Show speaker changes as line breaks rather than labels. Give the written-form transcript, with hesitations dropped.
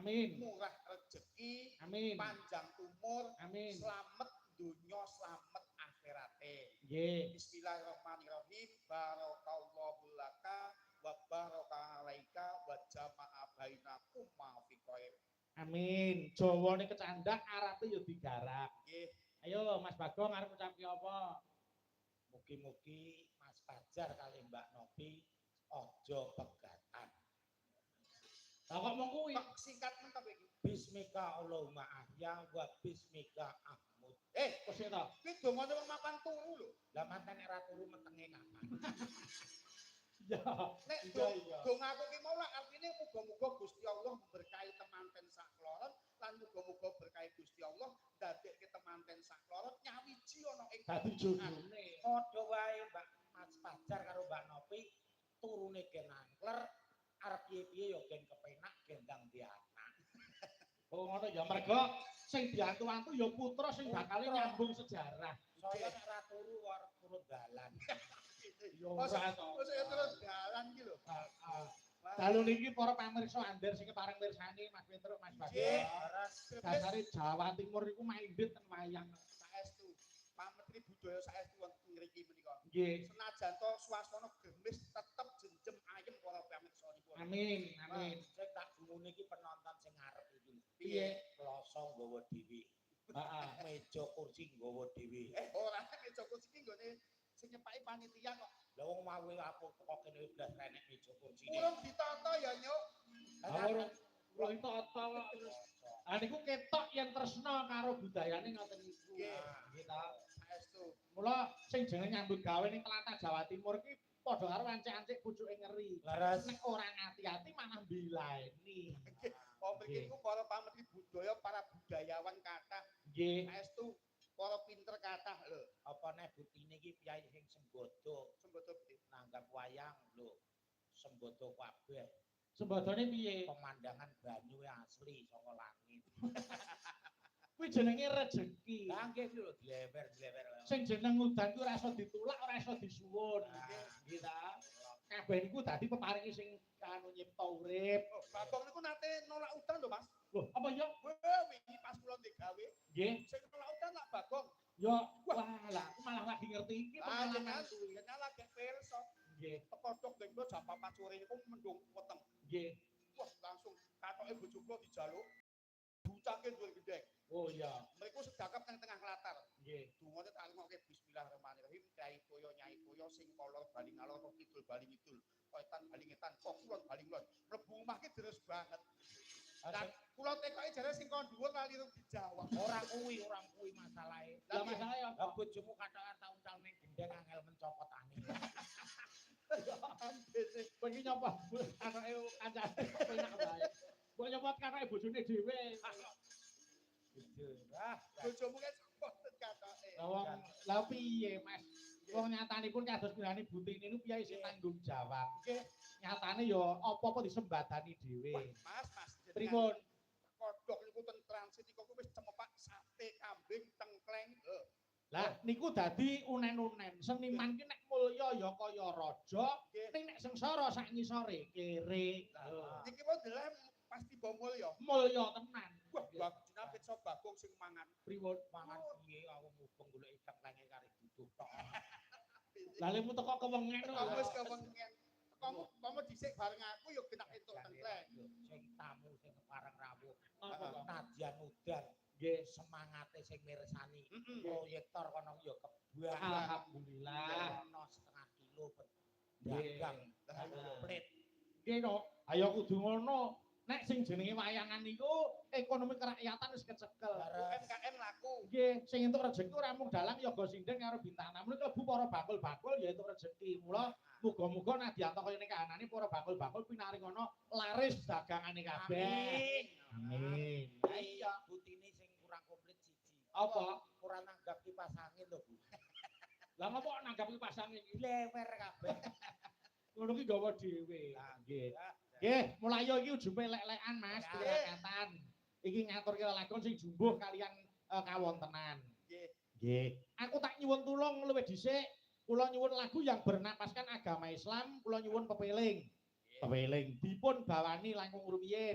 Amin.
Murah rezeki.
Amin.
Panjang umur.
Amin.
Selamat dunya, selamat akhirate.
Nggih.
Bismillahirrahmanirrahim. Barakallahu laka wa baraka alaika wa jama'a bainakum ma fi khair.
Amin. Jawane kecandak, arape yo digarap.
Nggih.
Ayo Mas Bagong arep ngucapke apa?
Mugi-mugi Mas Fajar kali Mbak Nopi aja pegatan.
Lah kok mung kuwi?
Kok singkat mentok iki?
Bismika Allahumma ahya wa bismika ahmud.
Kok sik to?
Kuwi dongane wong mapan turu lho.
Lah manten ora turu metenge kapan?
Ya.
Nek
Iya.
dongaku ki mau lah artine muga-muga Gusti Allah memberkahi temanten sakloron lan muga-muga berkahi Gusti Allah ndadekke temanten sakloron nyawiji ana ing
Dadi jodone.
Padha wae Mbak Mas Fajar karo Mbak Nopi turune gen angler arep piye-piye ya gen kepenak gendang dianak.
Oh ngono ya mergo sing diantu-antu ya putra sing bakal nyambung sejarah.
Saya nek ora turu arep turun dalan.
Ya ora to.
Wis terus dalan iki lho.
Dalu niki para pamirsa Ander sing kepareng mirsani Mas Petruk Mas Bagong.
Nggih.
Dasare Jawa Timur iku maindit ten wayang.
Saestu. Pak Menteri Budaya saestu wonten mriki menika.
Nggih.
Senajan to swasana gemis tetep jenjem ayem para pamirsa niku.
Amin, amin.
Sing tak gumune iki penonton sing ngarep iki.
Piye?
Kloso nggawa dhewe.
Heeh.
Meja kursi nggawa dhewe.
Ora meja kursi iki nggone sing nyepaki panitia kok.
Lah wong mawe aku teko kene blas renek meja kursi.
Urung ditata ya, Nyuk.
Lho itu apa terus. Ah niku ketok yen tresna karo budayane ngoten niku.
Nggih.
Nggih ta.
Saestu.
Mula sing jenenge nyambut gawe ning tlatah Jawa Timur iki padha karo ancek-ancek pucuke ngeri.
Laras
Nek ora ngati-ati manah mbilaeni.
Oh, mriki niku para pamentri budaya, para budayawan kathah.
Nggih.
Saestu para pinter kathah lho.
apa nek butine iki piyai sing sembodo
Sembodo gede.
nanggap wayang lho. Sembodo kabeh.
Sembadane piye?
Pemandangan banyu asli saka langit.
Kuwi jenenge rejeki.
Lah nggih lho dilewer-dilewer.
Sing jeneng udan ku ora iso ditulak, ora iso disuwun. Nggih ta. Kabeh niku dadi peparingi sing anu nyipta urip.
Oh, Bagong niku nate nolak udan lho, Mas.
Loh, apa ya?
Wah, wingi pas kula ndek gawe,
Nggih.
sing nolak udan lak Bagong.
Ya, wah lah aku malah lagi ngerti iki
Ah,
pengalaman
jenengan jenengan lagi pirsa.
Nggih,
Teko tok ndek kula jam 4 sore niku mendung weteng.
nggih.
Wah, langsung katoke bojo kula dijaluk. Bucake dhuwur gendeng.
Oh iya,
Mriku sedakap nang tengah latar.
nggih.
Dungane tak ngoke bismillahirrahmanirrahim. Kyai Toyo Nyai Toyo sing kolor bali ngalor roh kidul bali ngidul. Koetan bali ngetan, kok kulon bali ngulon. Mlebu omah ki deres banget. Dan kula tekoke jare sing kon dhuwur kali rung dijawab.
Ora kuwi masalahe.
Lah masalahe
Lah
apa?
bojomu katakan taun-taun ning gendeng angel mencopotane.
Pengen nyapa anake kancane penak bae. Mbok nyopot anake bojone dhewe.
Ah,
Bojomu kan mboten katoke.
Lah wong lah piye, Mas? Wong nyatanipun kados pirani butine niku piye sing tanggung jawab.
Nggih,
Nyatane ya apa-apa disembadani dhewe.
Mas, jenengan
Pripun?
kodhok niku ten transit niku wis cemepak sate kambing tengkleng.
Lah niku dadi unen-unen. Seniman ki nek mulya ya kaya raja, ning nek sengsara sak ngisore kere.
Niki wae delem pasti bomul ya.
Mulya tenan.
Wah, jenengan pizza Bagong sing mangan.
Pripun?
mangan piye aku mubeng golek ikan lenge kare duduh tok.
Lah lemu teko kewengen
Kamu wis kewengen. Kamu dhisik bareng aku ya genak entuk tengkleng.
Sing tamu sing kepareng rawuh.
Apa kok?
Nadyan udan
Nggih.
semangate sing mirsani.
Heeh.
Proyektor kono ya kebuang.
Alhamdulillah.
Ono setengah kilo dagang. Komplit.
Nggih no. Ayo kudu ngono. Nek sing jenenge wayangan niku ekonomi kerakyatan wis kecekel.
UMKM laku.
Nggih, sing entuk rezeki ora mung dalang ya go sindeng karo bintang tamu klebu para bakul-bakul ya entuk rezeki. Mula muga-muga nadyanto kaya ning kahanane para bakul-bakul pinaring ana laris dagangane kabeh. Amin.
Iya, butine sing kurang komplit siji.
Apa?
Ora nanggap kipas angin lho, Bu.
Lah ngopo nanggap kipas angin iki?
Lewer kabeh.
Ngono ki gawa dhewe.
Lah,
Nggih.
ya.
Nggih, mulai iki ujube lek-lekan Mas,
Ya.
tirakatan. Iki ngaturke lakon sing jumbuh kalian kawontenan.
Nggih.
Nggih. Aku tak nyuwun tulung luwih dhisik, kula nyuwun lagu yang bernapaskan agama Islam, kula nyuwun pepeling. Pepeling dipun bawani langkung rumiyin.